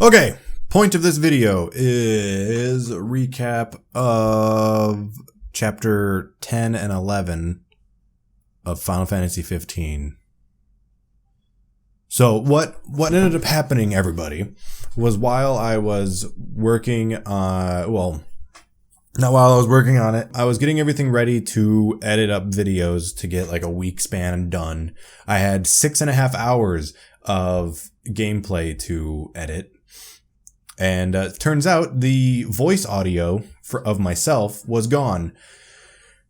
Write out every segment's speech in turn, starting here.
Okay, point of this video is a recap of chapter 10 and 11 of Final Fantasy 15. So what ended up happening, everybody, was while I was working on, not while I was working on it, I was getting everything ready to edit up videos to get like a week span done. I had 6.5 hours of gameplay to edit. And turns out the voice audio of myself was gone.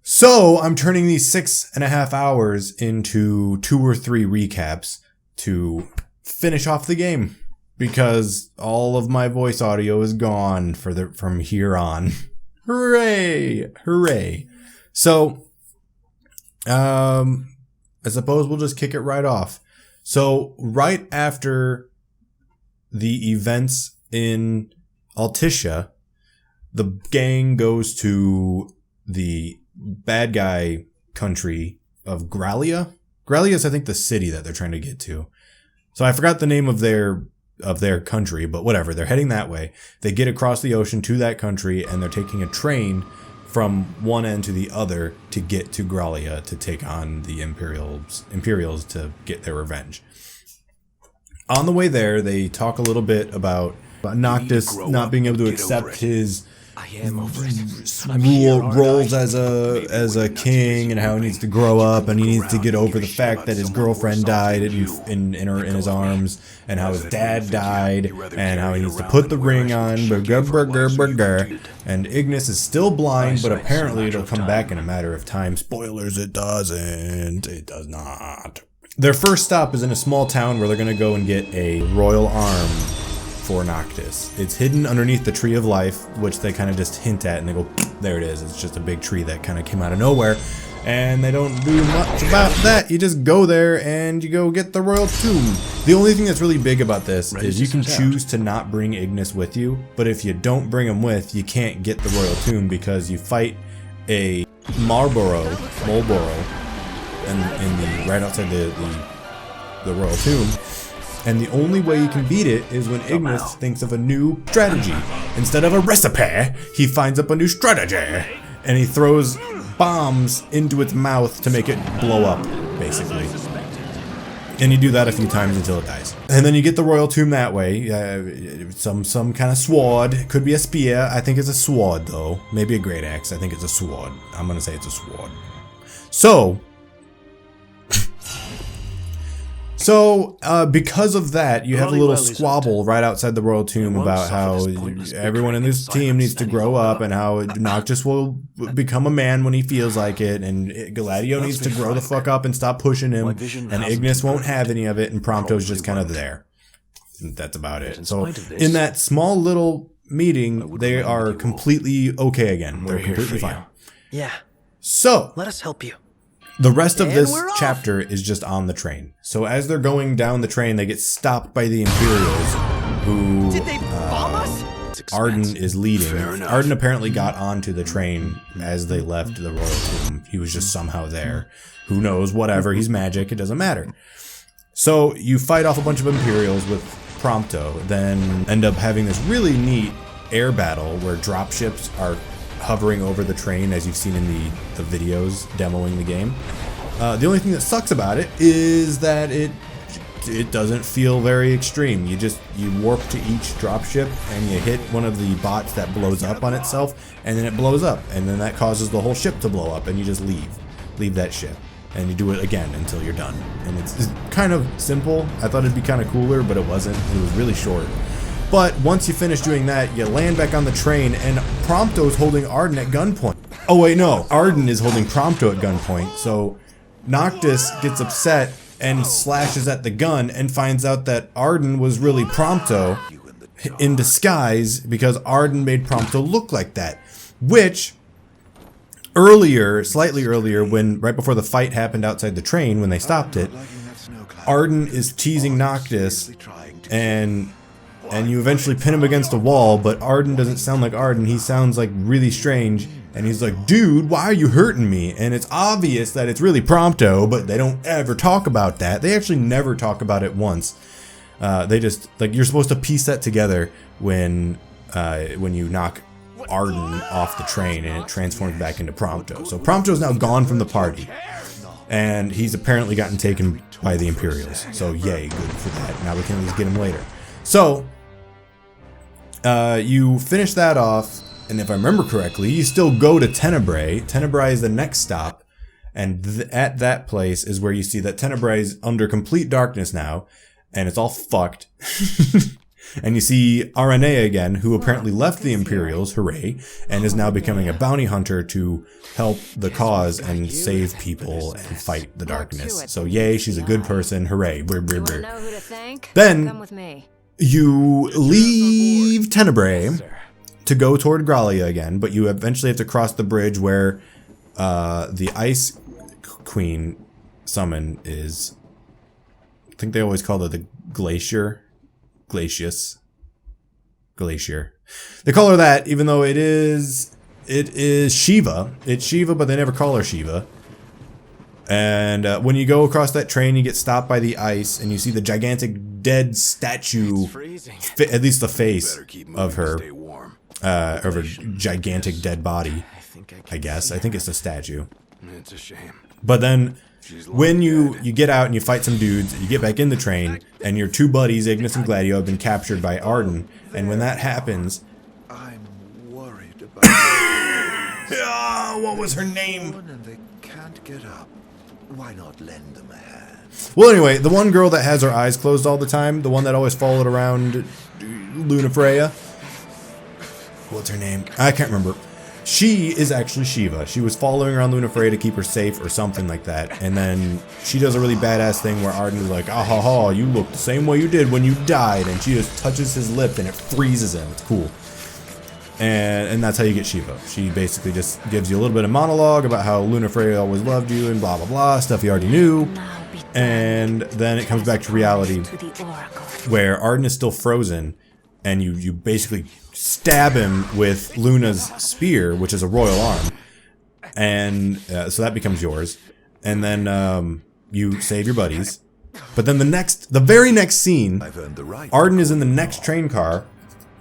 So I'm turning these 6.5 hours into 2 or 3 recaps to finish off the game, because all of my voice audio is gone from here on. Hooray! Hooray! So, I suppose we'll just kick it right off. So right after the events in Altissia, the gang goes to the bad guy country of Gralia. Gralia is, I think, the city that they're trying to get to. So I forgot the name of their country, but whatever. They're heading that way. They get across the ocean to that country, and they're taking a train from one end to the other to get to Gralia to take on the Imperials to get their revenge. On the way there, they talk a little bit about Noctis not being able to accept his roles as a king, and how he needs to grow up, and he needs to get over the fact that his girlfriend died in his arms, and how his dad died, and how he needs to put the ring on. And Ignis is still blind, but apparently it'll come back in a matter of time. Spoilers, it doesn't. It does not. Their first stop is in a small town where they're going to go and get a royal arm for Noctis. It's hidden underneath the Tree of Life, which they kind of just hint at, and they go, there it is. It's just a big tree that kind of came out of nowhere, and they don't do much about that. You just go there and you go get the royal tomb. The only thing that's really big about this is you can choose to not bring Ignis with you, but if you don't bring him with, you can't get the royal tomb, because you fight a Marlboro, and right outside the royal tomb. And the only way you can beat it is when Ignis thinks of a new strategy. Instead of a recipe, he finds up a new strategy. And he throws bombs into its mouth to make it blow up, basically. And you do that a few times until it dies. And then you get the royal tomb that way. Some kind of sword. Could be a spear. I think it's a sword, though. Maybe a great axe. I think it's a sword. I'm going to say it's a sword. So, because of that, you have a little squabble right outside the royal tomb about how everyone in this team needs to grow up, and how Noctis will become a man when he feels like it, and Gladio needs to grow the fuck up and stop pushing him, and Ignis won't have any of it, and Prompto's just kind of there. And that's about it. So, in that small little meeting, they are completely okay again. They're completely fine. Yeah. So, let us help you. The rest of this chapter is just on the train. So as they're going down the train, they get stopped by the Imperials, who Did they bomb us? Arden is leading. Arden apparently got onto the train as they left the royal tomb. He was just somehow there. Who knows? Whatever. He's magic. It doesn't matter. So you fight off a bunch of Imperials with Prompto, then end up having this really neat air battle where dropships are hovering over the train, as you've seen in the videos demoing the game. The only thing that sucks about it is that it doesn't feel very extreme. You warp to each dropship and you hit one of the bots that blows up on itself, and then it blows up, and then that causes the whole ship to blow up, and you just leave that ship, and you do it again until you're done. And it's kind of simple. I thought it'd be kind of cooler, but it wasn't. It was really short. But once you finish doing that, you land back on the train, and Prompto's holding Arden at gunpoint. Oh wait, no. Arden is holding Prompto at gunpoint, so Noctis gets upset and slashes at the gun and finds out that Arden was really Prompto in disguise, because Arden made Prompto look like that. Which, slightly earlier, right before the fight happened outside the train, when they stopped it, Arden is teasing Noctis, and you eventually pin him against a wall, but Arden doesn't sound like Arden. He sounds like really strange, and he's like, dude, why are you hurting me? And it's obvious that it's really Prompto, but they don't ever talk about that. They actually never talk about it once. They just, like, you're supposed to piece that together when you knock Arden off the train and it transforms back into Prompto. So Prompto's now gone from the party, and he's apparently gotten taken by the Imperials. So yay, good for that. Now we can at least get him later. So you finish that off, and if I remember correctly, you still go to Tenebrae. Tenebrae is the next stop, and at that place is where you see that Tenebrae is under complete darkness now, and it's all fucked. And you see RNA again, who apparently left the Imperials, hooray, and is now becoming a bounty hunter to help the cause and save people and fight the darkness. So yay, she's a good person, hooray. Brr, brr, brr. Then you leave Tenebrae to go toward Grallia again, but you eventually have to cross the bridge where the Ice Queen summon is. I think they always call it the Glacier. Glacier. They call her that, even though it is Shiva. It's Shiva, but they never call her Shiva. And when you go across that train, you get stopped by the ice, and you see the gigantic dead statue, at least the face of her, of a gigantic dead body. I guess. I think it's a statue. It's a shame. But then, when you get out and you fight some dudes, you get back in the train, and your two buddies, Ignis and Gladio, have been captured by Arden. And when that happens, I'm worried about oh, what was her name? and they can't get up. Why not lend them a hand? Well, anyway, the one girl that has her eyes closed all the time, the one that always followed around Lunafreya. What's her name? I can't remember. She is actually Shiva. She was following around Lunafreya to keep her safe or something like that. And then she does a really badass thing where Arden is like, ah ha ha, you look the same way you did when you died. And she just touches his lip and it freezes him. It's cool. And that's how you get Shiva. She basically just gives you a little bit of monologue about how Lunafreya always loved you and blah blah blah, stuff you already knew. And then it comes back to reality where Arden is still frozen, and you basically stab him with Luna's spear, which is a royal arm, and so that becomes yours. And then you save your buddies. But then the very next scene, Arden is in the next train car,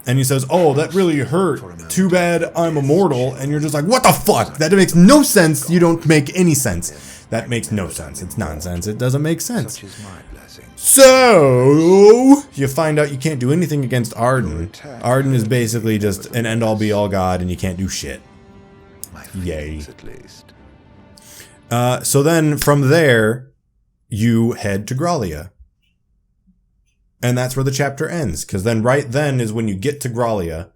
and he says, "Oh, that really hurt. Too bad I'm immortal." And you're just like, "What the fuck? That makes no sense. You don't make any sense. That makes no sense. It's nonsense. It doesn't make sense." So you find out you can't do anything against Arden. Arden is basically just an end-all be-all god, and you can't do shit. Yay. So then from there, you head to Grallia. And that's where the chapter ends, because then right then is when you get to Grallia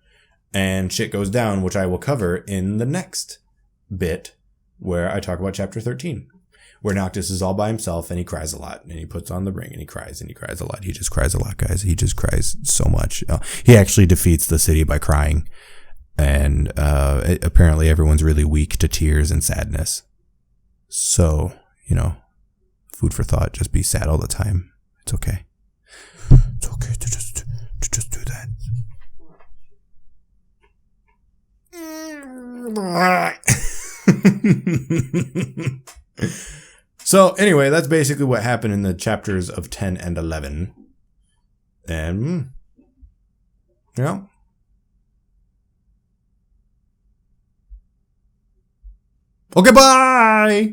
and shit goes down, which I will cover in the next bit where I talk about chapter 13. Where Noctis is all by himself and he cries a lot, and he puts on the ring and he cries a lot. He just cries a lot, guys. He just cries so much. He actually defeats the city by crying, and apparently everyone's really weak to tears and sadness. So, food for thought. Just be sad all the time. It's okay. It's okay to just do that. So anyway, that's basically what happened in the chapters of 10 and 11. And, okay, bye!